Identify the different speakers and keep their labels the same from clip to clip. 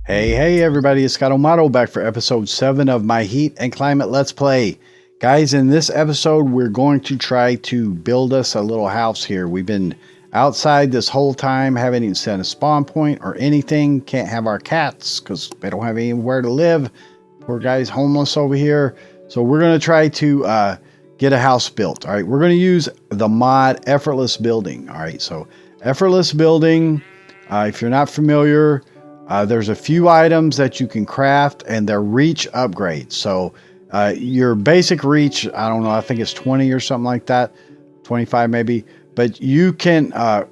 Speaker 1: Hey everybody, it's Scott O'Mato back for episode 7 of my Heat and Climate Let's Play. Guys, in this episode, we're going to try to build us a little house here. We've been outside this whole time, haven't even set a spawn point or anything. Can't have our cats because they don't have anywhere to live. Poor guy's homeless over here. So we're going to try to get a house built. All right, we're going to use the mod Effortless Building. All right, so Effortless Building, if you're not familiar, there's a few items that you can craft and they're reach upgrades. So your basic reach, I don't know, I think it's 20 or something like that, 25 maybe, but you can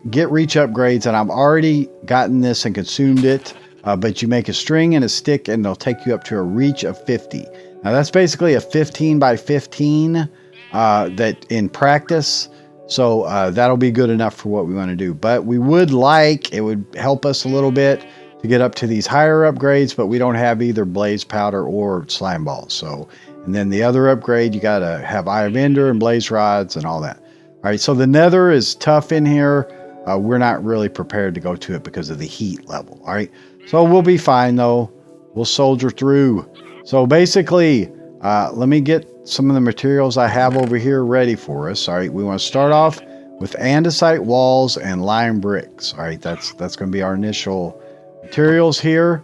Speaker 1: get reach upgrades, and I've already gotten this and consumed it, but you make a string and a stick and they'll take you up to a reach of 50. Now that's basically a 15 by 15 that in practice. So that'll be good enough for what we want to do, but we would like, it would help us a little bit to get up to these higher upgrades, but we don't have either blaze powder or slime balls. So, and then the other upgrade, you got to have Eye of Ender and blaze rods and all that. All right, so the nether is tough in here. We're not really prepared to go to it because of the heat level. All right, so we'll be fine though. We'll soldier through. So basically, let me get some of the materials I have over here ready for us. All right, we want to start off with andesite walls and lime bricks. All right, that's going to be our initial materials here.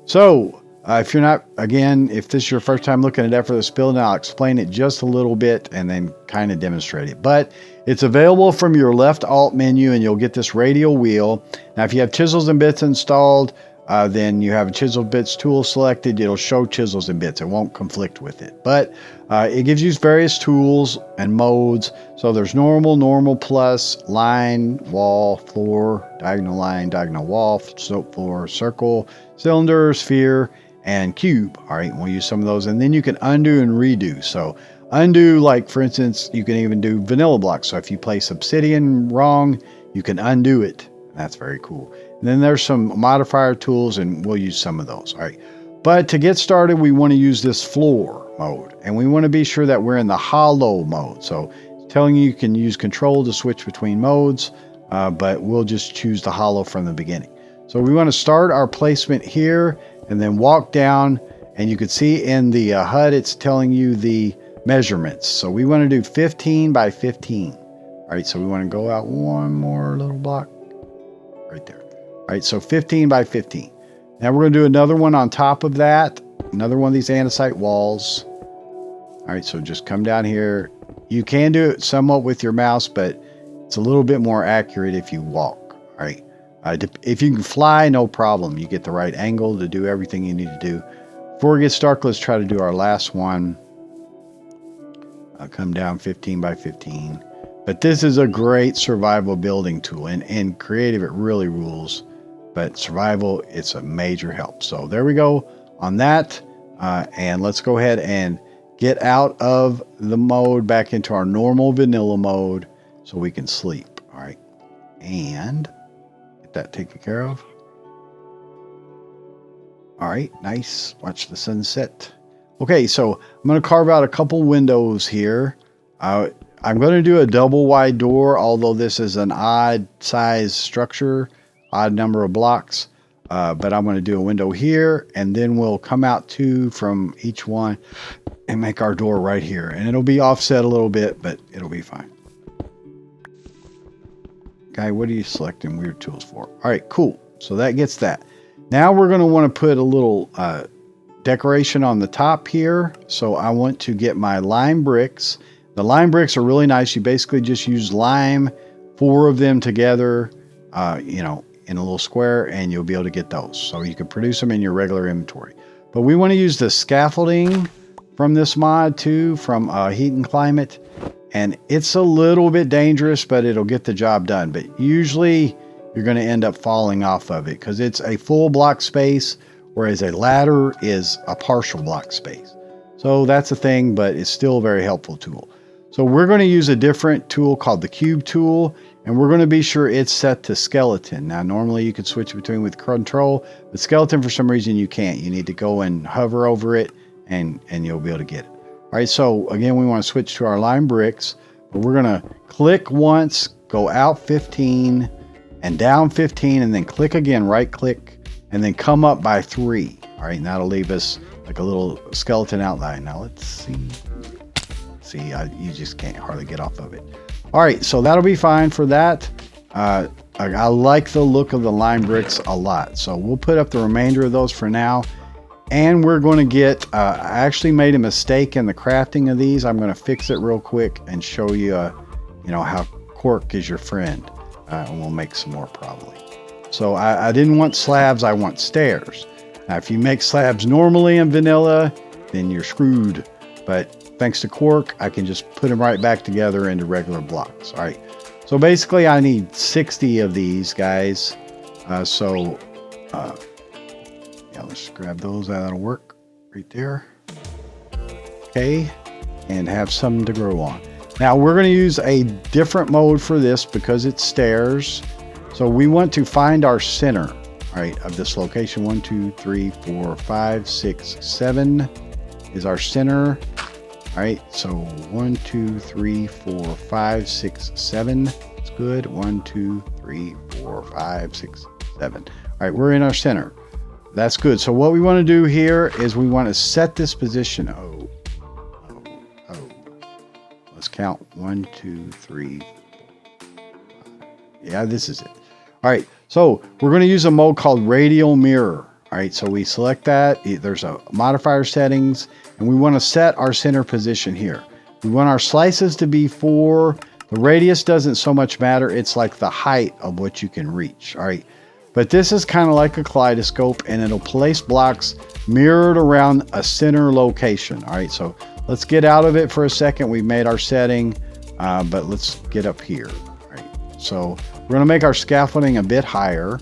Speaker 1: So if you're not, again, if this is your first time looking at Effortless Building, I'll explain it just a little bit and then kind of demonstrate it. But it's available from your left alt menu, and you'll get this radial wheel. Now, if you have chisels and bits installed, then you have a chisel bits tool selected. It'll show chisels and bits. It won't conflict with it. But it gives you various tools and modes. So there's normal, plus, line, wall, floor, diagonal line, diagonal wall, slope floor, circle, cylinder, sphere, and cube. All right, we'll use some of those. And then you can undo and redo. So undo, like for instance, you can even do vanilla blocks. So if you place obsidian wrong, you can undo it. That's very cool. And then there's some modifier tools, and we'll use some of those. All right. But to get started, we want to use this floor mode, and we want to be sure that we're in the hollow mode. So it's telling you can use control to switch between modes, but we'll just choose the hollow from the beginning. So we want to start our placement here and then walk down, and you can see in the HUD, it's telling you the measurements. So we want to do 15 by 15. All right. So we want to go out one more little block right there. All right, so 15 by 15. Now we're going to do another one on top of that, another one of these andesite walls. All right, so just come down here. You can do it somewhat with your mouse, but it's a little bit more accurate if you walk. All right, if you can fly, no problem. You get the right angle to do everything you need to do. Before it gets dark, let's try to do our last one. I'll come down 15 by 15. But this is a great survival building tool, and in creative it really rules, but survival, it's a major help. So there we go on that, and let's go ahead and get out of the mode back into our normal vanilla mode so we can sleep. All right, and get that taken care of. All right, nice. Watch the sunset. Okay, so I'm going to carve out a couple windows here. I'm going to do a double wide door, although this is an odd size structure, odd number of blocks. But I'm going to do a window here, and then we'll come out two from each one and make our door right here. And it'll be offset a little bit, but it'll be fine. Guy, what are you selecting weird tools for? All right, cool. So that gets that. Now we're going to want to put a little decoration on the top here. So I want to get my lime bricks. The lime bricks are really nice. You basically just use lime, 4 of them together, in a little square, and you'll be able to get those. So you can produce them in your regular inventory. But we want to use the scaffolding from this mod too, from Heat and Climate. And it's a little bit dangerous, but it'll get the job done. But usually you're going to end up falling off of it because it's a full block space, whereas a ladder is a partial block space. So that's a thing, but it's still a very helpful tool. So we're going to use a different tool called the cube tool, and we're going to be sure it's set to skeleton. Now, normally you could switch between with control, but skeleton, for some reason, you can't. You need to go and hover over it, and you'll be able to get it. All right, so again, we want to switch to our lime bricks, but we're going to click once, go out 15, and down 15, and then click again, right click, and then come up by 3. All right, and that'll leave us like a little skeleton outline. Now let's see. See, you just can't hardly get off of it. All right, so that'll be fine for that. I like the look of the lime bricks a lot, so we'll put up the remainder of those for now. And we're going to get, I actually made a mistake in the crafting of these. I'm going to fix it real quick and show you, you know, how cork is your friend. And we'll make some more probably. So I didn't want slabs, I want stairs. Now, if you make slabs normally in vanilla, then you're screwed. But thanks to cork, I can just put them right back together into regular blocks. All right. So basically, I need 60 of these guys. Yeah, let's grab those. That'll work right there. Okay. And have some to grow on. Now, we're going to use a different mode for this because it's stairs. So we want to find our center, right, of this location. 1, 2, 3, 4, 5, 6, 7 is our center. All right, so 1, 2, 3, 4, 5, 6, 7. It's good. 1, 2, 3, 4, 5, 6, 7. All right, we're in our center. That's good. So what we want to do here is we want to set this position. Oh. Let's count. 1, 2, 3, 4, 5. Yeah, this is it. All right, so we're going to use a mode called Radial Mirror. All right, so we select that. There's a modifier settings, and we want to set our center position here. We want our slices to be 4. The radius doesn't so much matter. It's like the height of what you can reach. All right, but this is kind of like a kaleidoscope, and it'll place blocks mirrored around a center location. All right, so let's get out of it for a second. We've made our setting, but let's get up here. All right, so we're going to make our scaffolding a bit higher.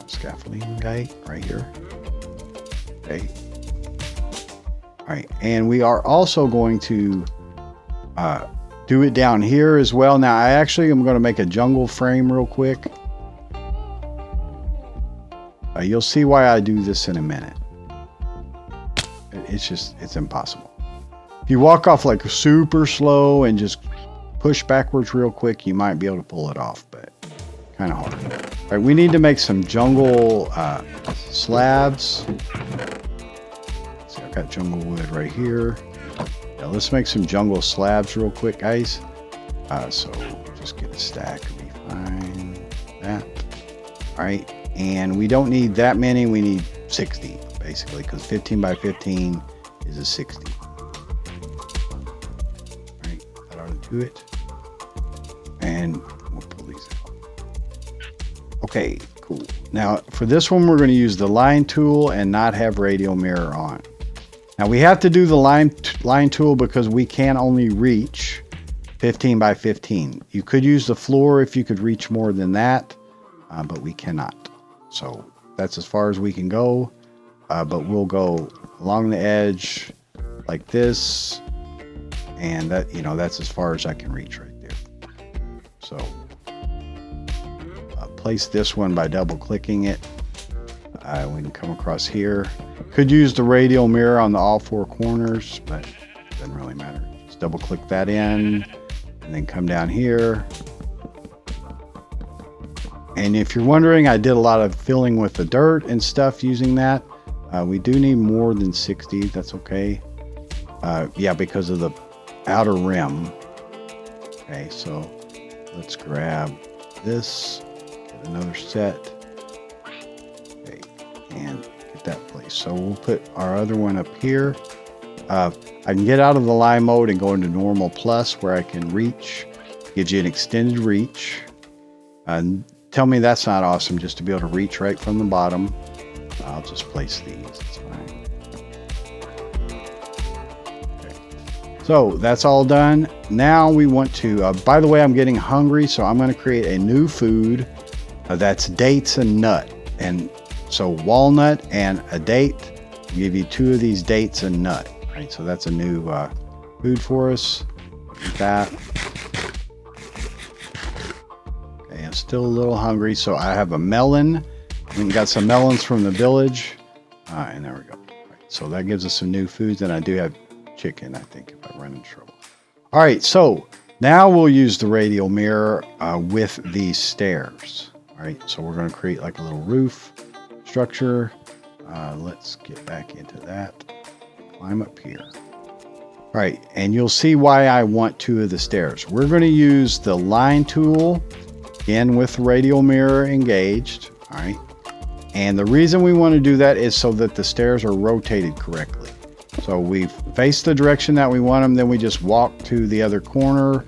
Speaker 1: Scaffolding guy right here. Okay. All right, and we are also going to do it down here as well. Now, I actually am going to make a jungle frame real quick. You'll see why I do this in a minute. It's impossible. If you walk off like super slow and just push backwards real quick, you might be able to pull it off, but kind of hard. All right, we need to make some jungle slabs. See, I've got jungle wood right here. Yeah, let's make some jungle slabs real quick, guys. So just get a stack and be fine. That. All right, and we don't need that many. We need 60 basically, because 15 by 15 is a 60. All right, that ought to do it. And we'll pull these out. Okay, cool. Now for this one, we're going to use the line tool and not have Radial Mirror on. Now we have to do the line tool because we can only reach 15 by 15. You could use the floor if you could reach more than that, but we cannot. So that's as far as we can go. But we'll go along the edge like this, and that, you know, that's as far as I can reach right there. So place this one by double clicking it. We can come across here. Could use the Radial Mirror on all 4 corners, but it doesn't really matter. Just double click that in and then come down here. And if you're wondering, I did a lot of filling with the dirt and stuff using that. We do need more than 60. That's okay. Yeah, because of the outer rim. Okay, so let's grab this, get another set. Okay, and get that place. So we'll put our other one up here. I can get out of the line mode and go into normal plus where I can reach. Gives you an extended reach. Tell me that's not awesome, just to be able to reach right from the bottom. I'll just place these, it's fine. Okay. So that's all done. Now we want to, by the way, I'm getting hungry, so I'm going to create a new food that's dates and nut. And so walnut and a date, I'll give you 2 of these dates and nut. All right, so that's a new food for us. Like that. Okay, I'm still a little hungry, so I have a melon. We got some melons from the village. And there we go. All right, so that gives us some new foods. And I do have chicken, I think, if I run into trouble. All right, so now we'll use the Radial Mirror with these stairs. All right, so we're going to create like a little roof. structure. Let's get back into that. Climb up here. All right, and you'll see why I want 2 of the stairs. We're going to use the line tool, again with Radial Mirror engaged. All right, and the reason we want to do that is so that the stairs are rotated correctly. So we face the direction that we want them, then we just walk to the other corner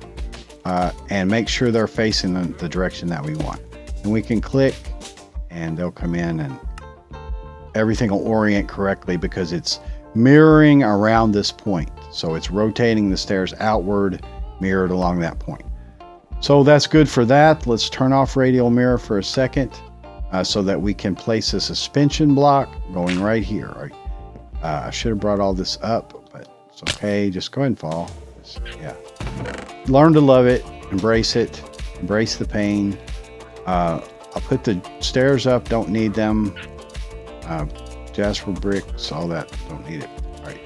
Speaker 1: and make sure they're facing the direction that we want. And we can click and they'll come in and everything will orient correctly because it's mirroring around this point. So it's rotating the stairs outward, mirrored along that point. So that's good for that. Let's turn off Radial Mirror for a second so that we can place a suspension block going right here. Right? I should have brought all this up, but it's okay. Just go ahead and fall. Yeah. Learn to love it. Embrace it. Embrace the pain. I'll put the stairs up. Don't need them. Jasper bricks, all that. Don't need it. All right.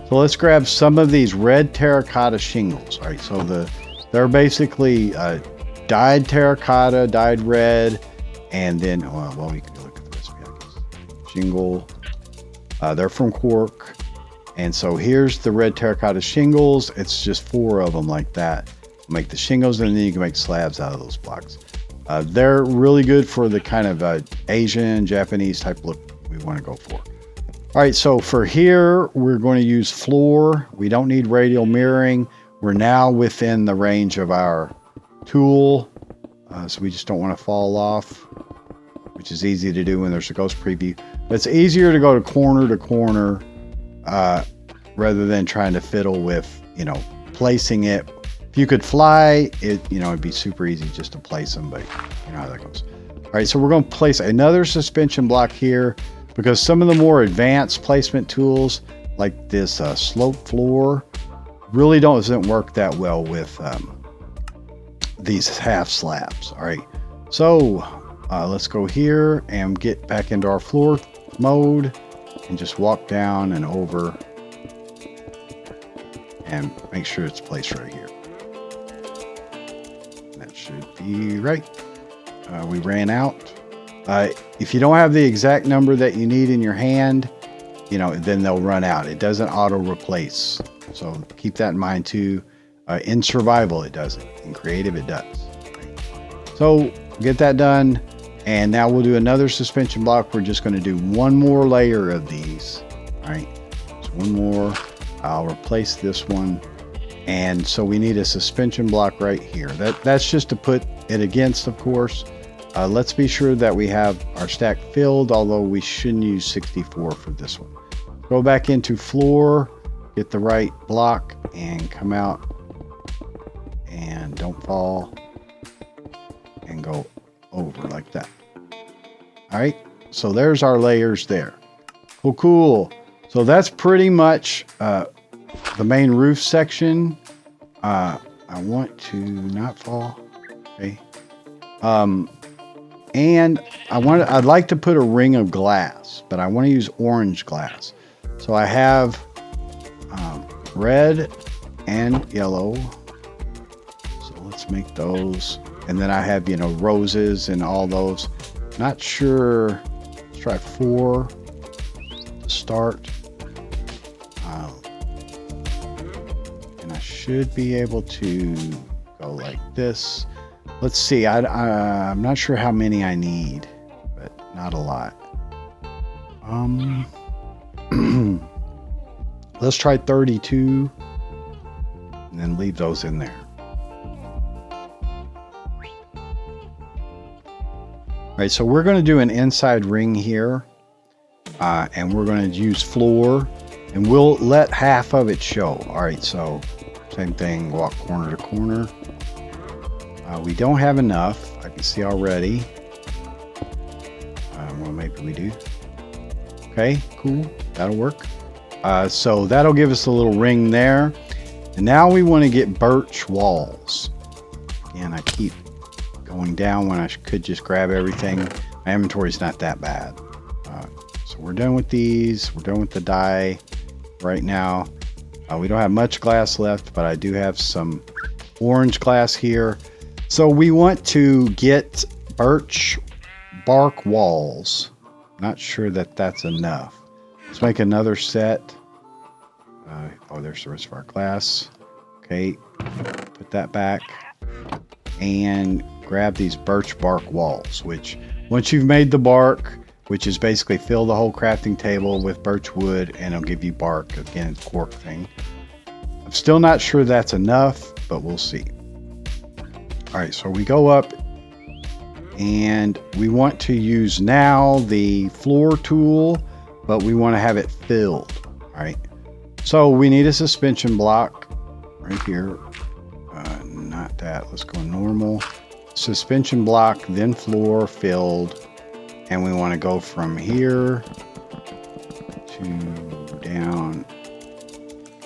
Speaker 1: So let's grab some of these red terracotta shingles. All right. So they're basically dyed terracotta, dyed red, and then well, we can look at the recipe, I guess. Shingle. They're from cork, and so here's the red terracotta shingles. It's just 4 of them like that. Make the shingles, and then you can make slabs out of those blocks. They're really good for the kind of Asian, Japanese type look we want to go for. All right, so for here, we're going to use floor. We don't need radial mirroring. We're now within the range of our tool, so we just don't want to fall off, which is easy to do when there's a ghost preview. But it's easier to go to corner rather than trying to fiddle with, placing it. If you could fly, it'd be super easy just to place them, but you know how that goes. All right, so we're going to place another suspension block here because some of the more advanced placement tools, like this slope floor, really doesn't work that well with these half slabs. All right, so let's go here and get back into our floor mode and just walk down and over and make sure it's placed right here. That should be right. We ran out. If you don't have the exact number that you need in your hand, then they'll run out. It doesn't auto replace. So keep that in mind too. In survival, it doesn't. In creative, it does. So get that done. And now we'll do another suspension block. We're just going to do one more layer of these. All right. So one more. I'll replace this one. And so we need a suspension block right here. That's just to put it against, of course. Let's be sure that we have our stack filled, although we shouldn't use 64 for this one. Go back into floor, get the right block, and come out. And don't fall. And go over like that. All right, so there's our layers there. Well, cool. So that's pretty much the main roof section. I want to not fall. Okay. And I'd like to put a ring of glass, but I want to use orange glass. So I have red and yellow. So let's make those. And then I have, roses and all those. Not sure. Let's try 4 to start. And I should be able to go like this. Let's see. I'm not sure how many I need, but not a lot. Let's try 32 and then leave those in there. All right, so we're going to do an inside ring here, and we're going to use floor, and we'll let half of it show. All right, so same thing, walk corner to corner. We don't have enough, I can see already. Well, maybe we do. Okay, cool, that'll work. So that'll give us a little ring there. And now we want to get birch walls. Again, I keep going down when I could just grab everything. My inventory's not that bad. So we're done with these. We're done with the dye right now. We don't have much glass left, but I do have some orange glass here. So we want to get birch bark walls. Not sure that that's enough. Let's make another set. Oh, there's the rest of our glass. Okay, put that back. And grab these birch bark walls, which once you've made the bark, which is basically fill the whole crafting table with birch wood and it'll give you bark. Again, it's cork thing. I'm still not sure that's enough, but we'll see. All right, so we go up and we want to use now the floor tool, but we want to have it filled. All right, so we need a suspension block right here. Not that, let's go normal. Suspension block, then floor filled. And we want to go from here to down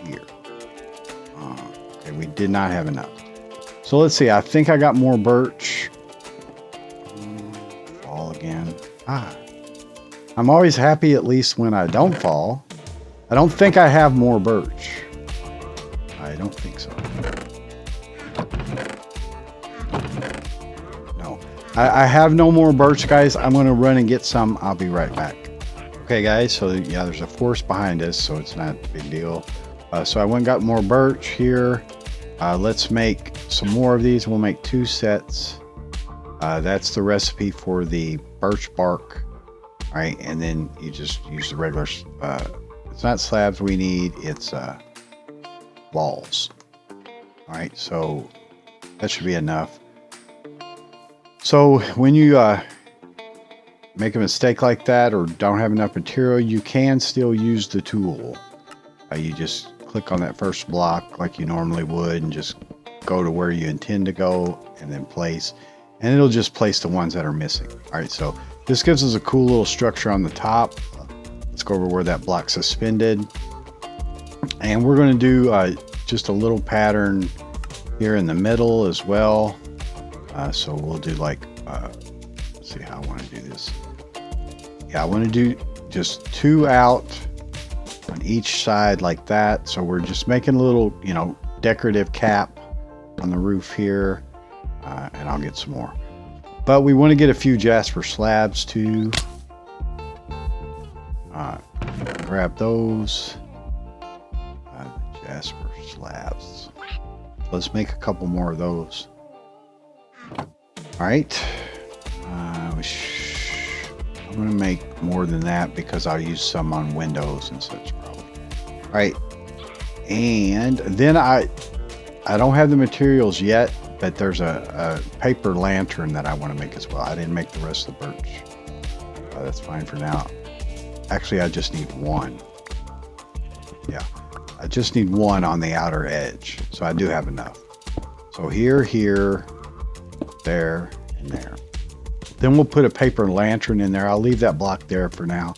Speaker 1: here. Okay, we did not have enough. So let's see, I think I got more birch. Fall again. I'm always happy at least when I don't fall. I don't think I have more birch. I don't think so. No. I have no more birch, guys. I'm going to run and get some. I'll be right back. Okay, guys. So, yeah, there's a forest behind us, so it's not a big deal. So I went and got more birch here. Let's make some more of these. We'll make 2 sets. That's the recipe for the birch bark. All right, and then you just use the regular... it's not slabs we need. It's walls. All right, so that should be enough. So when you make a mistake like that or don't have enough material, you can still use the tool. You just click on that first block like you normally would and just go to where you intend to go and then place. And it'll just place the ones that are missing. All right, so this gives us a cool little structure on the top. Let's go over where that block's suspended. And we're going to do just a little pattern here in the middle as well. So we'll do like, let's see how I want to do this. Yeah, I want to do just 2 out on each side like that. So we're just making a little, you know, decorative cap on the roof here. And I'll get some more. But we want to get a few jasper slabs too. Grab those. Jasper slabs. Let's make a couple more of those. All right. I'm going to make more than that because I'll use some on windows and such probably. All right. And then I don't have the materials yet, but there's a paper lantern that I want to make as well. I didn't make the rest of the birch. That's fine for now. Actually, I just need 1. Yeah, I just need 1 on the outer edge. So I do have enough. So here, there, and there. Then we'll put a paper lantern in there. I'll leave that block there for now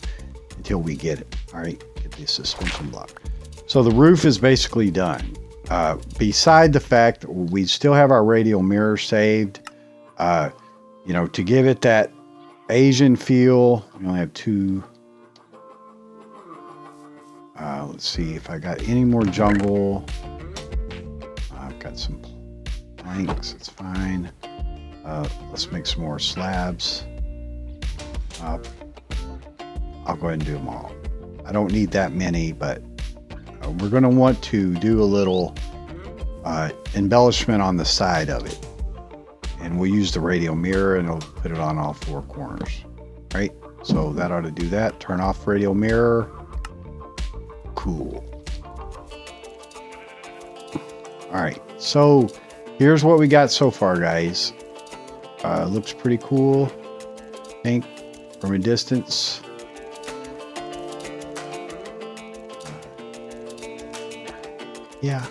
Speaker 1: until we get it. All right, get the suspension block. So the roof is basically done. Beside the fact we still have our radial mirror saved, you know, to give it that Asian feel. We only have 2. Let's see if I got any more jungle. I've got some planks. It's fine. Let's make some more slabs. I'll go ahead and do them all. I don't need that many, but we're going to want to do a little embellishment on the side of it. And we'll use the radial mirror and it'll put it on all 4 corners. Right? So that ought to do that. Turn off radial mirror. Cool. All right. So here's what we got so far, guys. Looks pretty cool. I think from a distance. Yeah.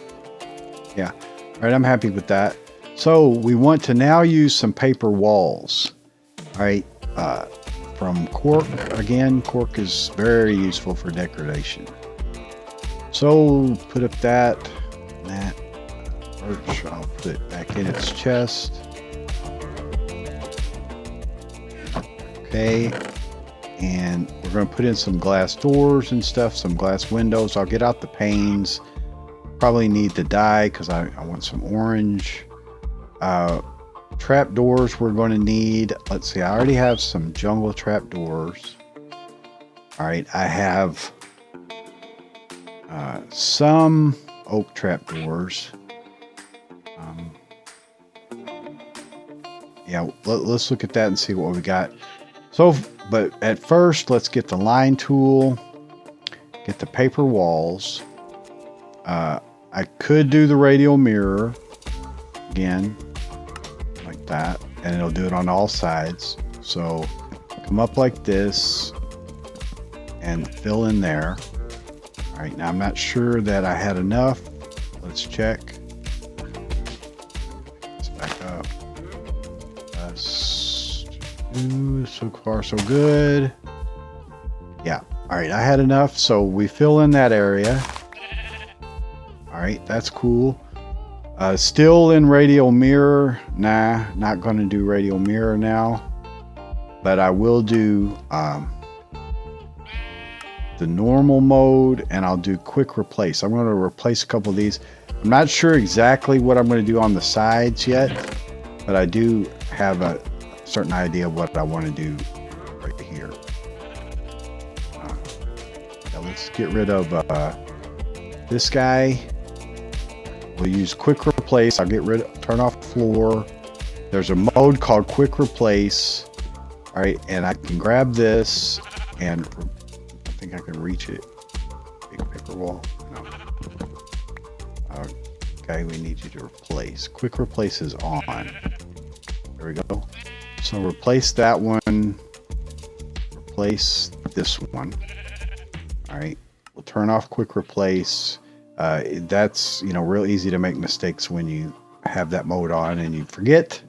Speaker 1: All right, I'm happy with that. So we want to now use some paper walls. All right, from cork. Again, cork is very useful for decoration. So put up that birch. I'll put it back in its chest. Okay, and we're going to put in some glass doors and stuff, some glass windows. I'll get out the panes. Probably need the dye because I want some orange. Trap doors we're going to need. Let's see, I already have some jungle trap doors. All right, I have some oak trapdoors. Yeah, let's look at that and see what we got. So, but at first, let's get the line tool, get the paper walls. I could do the radial mirror again, like that, and it'll do it on all sides. So come up like this and fill in there. All right, now I'm not sure that I had enough. Let's check. Let's back up. So far, so good. Yeah. All right, I had enough, so we fill in that area. All right, that's cool. Still in radial mirror. Nah, not going to do radial mirror now, but I will do the normal mode, and I'll do quick replace. I'm going to replace a couple of these. I'm not sure exactly what I'm going to do on the sides yet, but I do have a certain idea of what I want to do right here. Now let's get rid of this guy. We'll use quick replace. I'll turn off floor. There's a mode called quick replace. All right, and I can grab this, and I think I can reach it. Big paper wall. No. Okay, we need you to replace. Quick replace is on. There we go. So replace that one. Replace this one. All right. We'll turn off quick replace. That's, real easy to make mistakes when you have that mode on and you forget,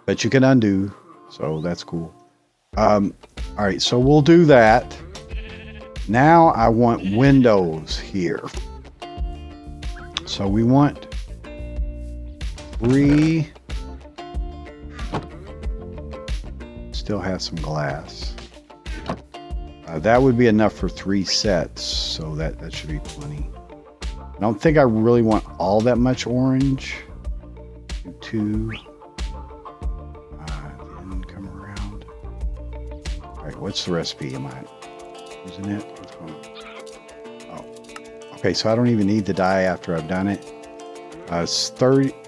Speaker 1: but you can undo. So that's cool. All right. So we'll do that. Now I want windows here. So we want 3. Still have some glass. That would be enough for 3 sets, so that should be plenty. I don't think I really want all that much orange. 2. Then come around. All right, what's the recipe? Am I using it? What's going on? Oh, okay. So I don't even need the dye after I've done it. It's 30. All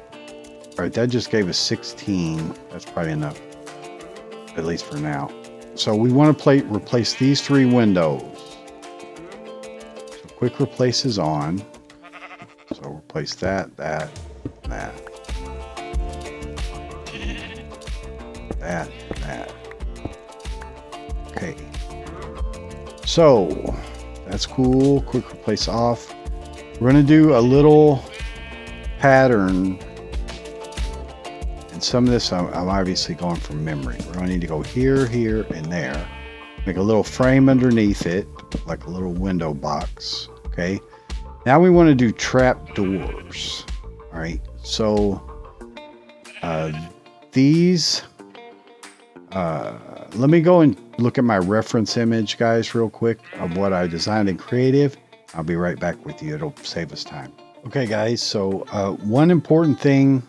Speaker 1: right, that just gave us 16. That's probably enough, at least for now. So we want to replace these 3 windows. So quick replace is on. So replace that, that. Okay. So that's cool. Quick replace off. We're going to do a little pattern. And some of this I'm obviously going from memory. We're going to need to go here, here, and there. Make a little frame underneath it, like a little window box. Okay. Now we want to do trap doors. All right. So these, let me go and look at my reference image, guys, real quick of what I designed in Creative. I'll be right back with you. It'll save us time. Okay, guys. So one important thing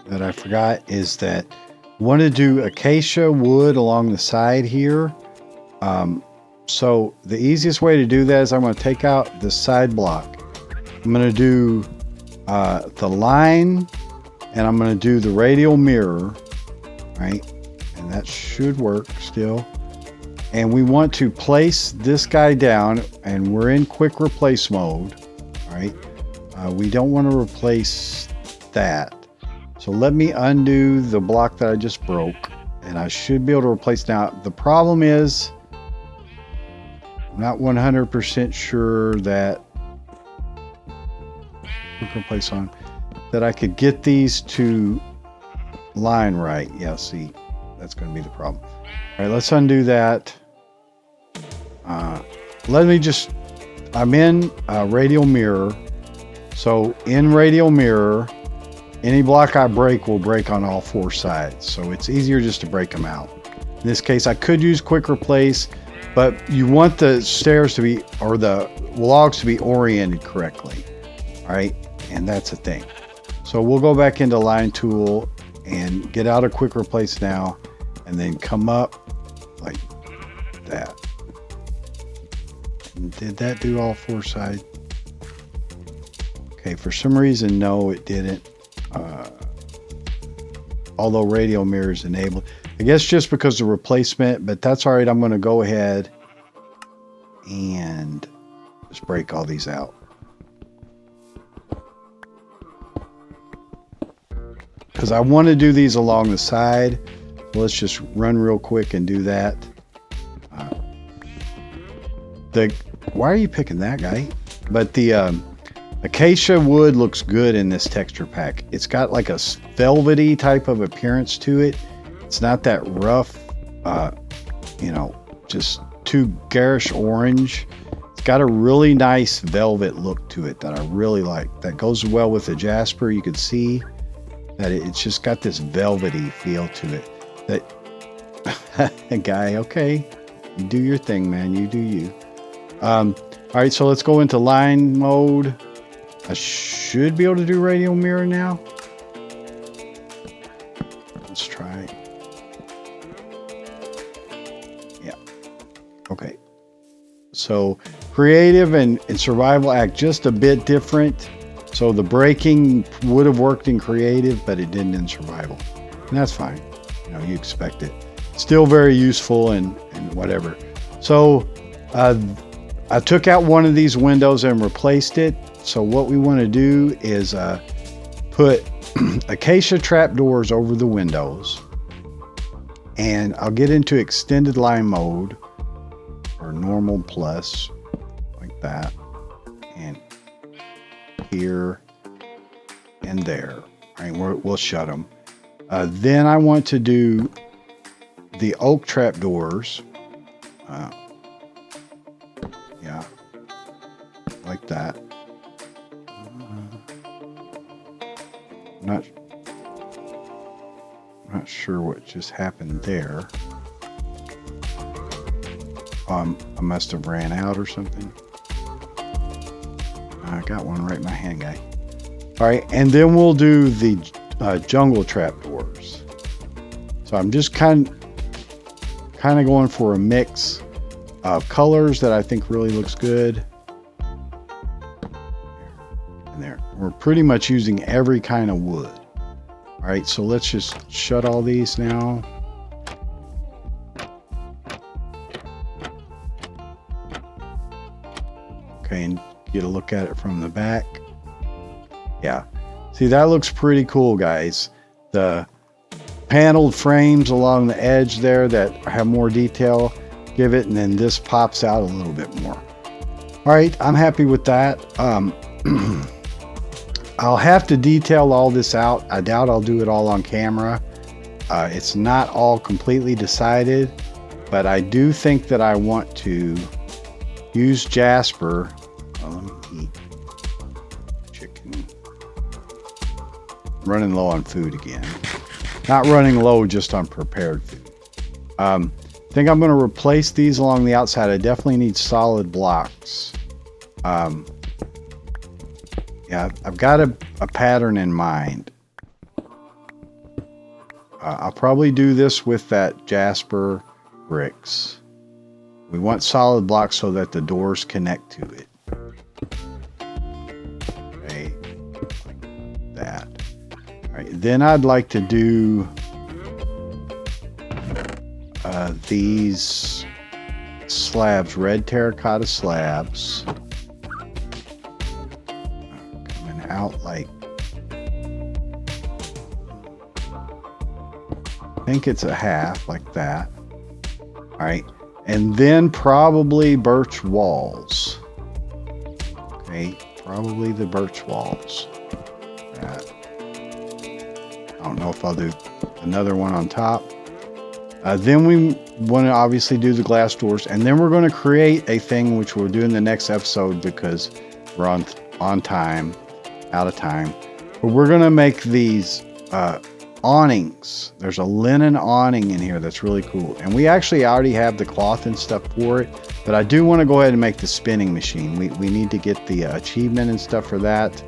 Speaker 1: that I forgot is that I want to do Acacia Wood along the side here. So the easiest way to do that is I'm going to take out the side block. I'm going to do the line, and I'm going to do the radial mirror, right? And that should work still. And we want to place this guy down, and we're in quick replace mode, all right? We don't want to replace that. So let me undo the block that I just broke, and I should be able to replace now. The problem is I'm not 100% sure that replace on that I could get these to line right. Yeah, see, that's going to be the problem. All right, let's undo that. I'm in radial mirror. So in radial mirror, any block I break will break on all 4 sides. So it's easier just to break them out. In this case, I could use quick replace, but you want the stairs to be, or the logs to be oriented correctly. All right. And that's the thing. So we'll go back into line tool and get out of quick replace now, and then come up like that. Did that do all 4 sides? Okay, for some reason, no, it didn't. Although Radial Mirror is enabled. I guess just because of replacement, but that's all right. I'm going to go ahead and just break all these out. Because I want to do these along the side. Let's just run real quick and do that. Why are you picking that guy? But the Acacia Wood looks good in this texture pack. It's got like a velvety type of appearance to it. It's not that rough, you know, just too garish orange. It's got a really nice velvet look to it that I really like. That goes well with the Jasper. You can see that it's just got this velvety feel to it. That guy, okay, you do your thing, man. You do you. All right, so let's go into line mode. I should be able to do Radial Mirror now. Let's try. Yeah. Okay. So creative and survival act just a bit different. So the breaking would have worked in creative, but it didn't in survival. And that's fine. You know, you expect it. Still very useful and whatever. So I took out one of these windows and replaced it. So what we want to do is put Acacia trapdoors over the windows. And I'll get into extended line mode or normal plus like that. And here and there. All right, we'll shut them. Then I want to do the oak trapdoors. Yeah, like that. Not sure what just happened there. I must have ran out or something. I got one right in my hand, guy. All right, and then we'll do the jungle trapdoors. So I'm just kind of going for a mix of colors that I think really looks good. And there, we're pretty much using every kind of wood. All right, so let's just shut all these now. Okay, and get a look at it from the back. Yeah, see, that looks pretty cool, guys. The paneled frames along the edge there that have more detail give it, and then this pops out a little bit more. All right, I'm happy with that. I'll have to detail all this out. I doubt I'll do it all on camera. It's not all completely decided, but I do think that I want to use Jasper. Let me eat chicken. Running low on food again. Not running low, just on prepared food. I think I'm going to replace these along the outside. I definitely need solid blocks. Yeah, I've got a pattern in mind. I'll probably do this with that Jasper bricks. We want solid blocks so that the doors connect to it. Okay, like that. All right, then I'd like to do these slabs, red terracotta slabs. Coming out like, I think it's a half, like that. All right, and then probably birch walls. Okay, probably the birch walls. That. I don't know if I'll do another one on top. Then we want to obviously do the glass doors, and then we're going to create a thing which we'll do in the next episode because we're on time, out of time. But we're going to make these awnings. There's a linen awning in here that's really cool, and we actually already have the cloth and stuff for it. But I do want to go ahead and make the spinning machine. We need to get the achievement and stuff for that.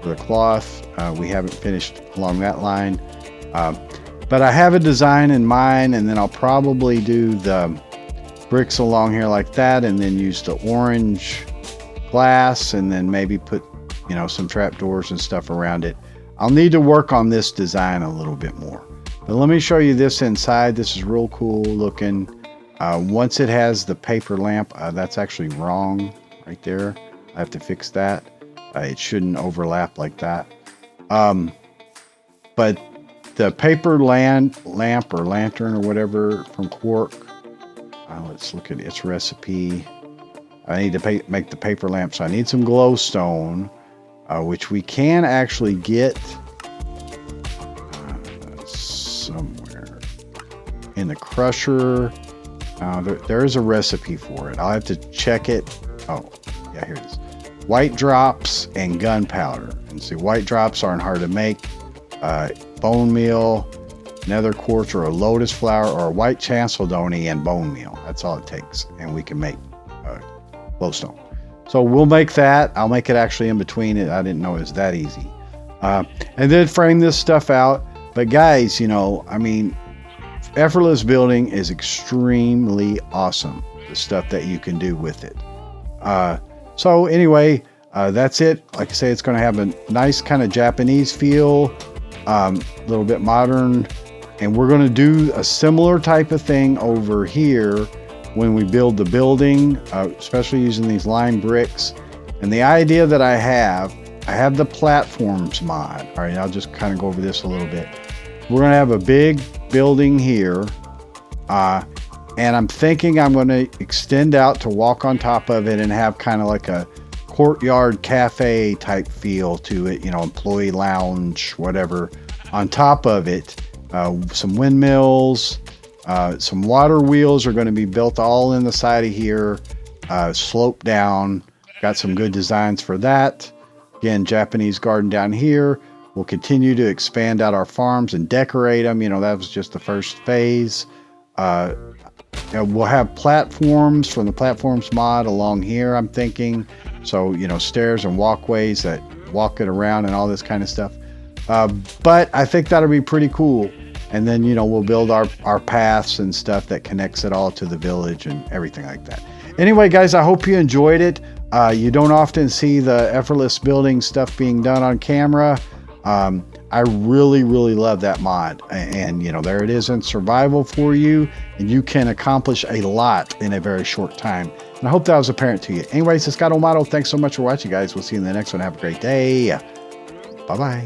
Speaker 1: For the cloth, we haven't finished along that line. But I have a design in mind, and then I'll probably do the bricks along here like that, and then use the orange glass, and then maybe put, you know, some trapdoors and stuff around it. I'll need to work on this design a little bit more. But let me show you this inside. This is real cool looking. Once it has the paper lamp, that's actually wrong right there. I have to fix that. It shouldn't overlap like that. But the paper lamp or lantern or whatever from Quark, let's look at its recipe. I need to make the paper lamp, so I need some glowstone, which we can actually get somewhere in the crusher. There is a recipe for it. I'll have to check it. Oh, yeah, here it is. White drops and gunpowder. And see, white drops aren't hard to make. Bone meal, nether quartz, or a lotus flower, or a white chalcedony and bone meal. That's all it takes, and we can make glowstone. So we'll make that. I'll make it actually in between it. I didn't know it was that easy. And then frame this stuff out. But guys, you know, I mean, Effortless Building is extremely awesome. The stuff that you can do with it. So anyway, that's it. Like I say, it's going to have a nice kind of Japanese feel, a little bit modern. And we're going to do a similar type of thing over here when we build the building, especially using these lime bricks. And the idea that I have the platforms mod. All right, I'll just kind of go over this a little bit. We're going to have a big building here. And I'm thinking I'm going to extend out to walk on top of it and have kind of like a courtyard cafe type feel to it, you know, employee lounge, whatever. On top of it, some windmills, some water wheels are going to be built all in the side of here, slope down. Got some good designs for that. Again, Japanese garden down here. We'll continue to expand out our farms and decorate them. You know, that was just the first phase. We'll have platforms from the platforms mod along here, I'm thinking. So, you know, stairs and walkways that walk it around and all this kind of stuff. But I think that'll be pretty cool. And then, you know, we'll build our paths and stuff that connects it all to the village and everything like that. Anyway, guys, I hope you enjoyed it. You don't often see the Effortless Building stuff being done on camera. I really, really love that mod. And, you know, there it is in survival for you. And you can accomplish a lot in a very short time. And I hope that was apparent to you. Anyways, it's Scott O'Motto. Thanks so much for watching, guys. We'll see you in the next one. Have a great day. Bye-bye.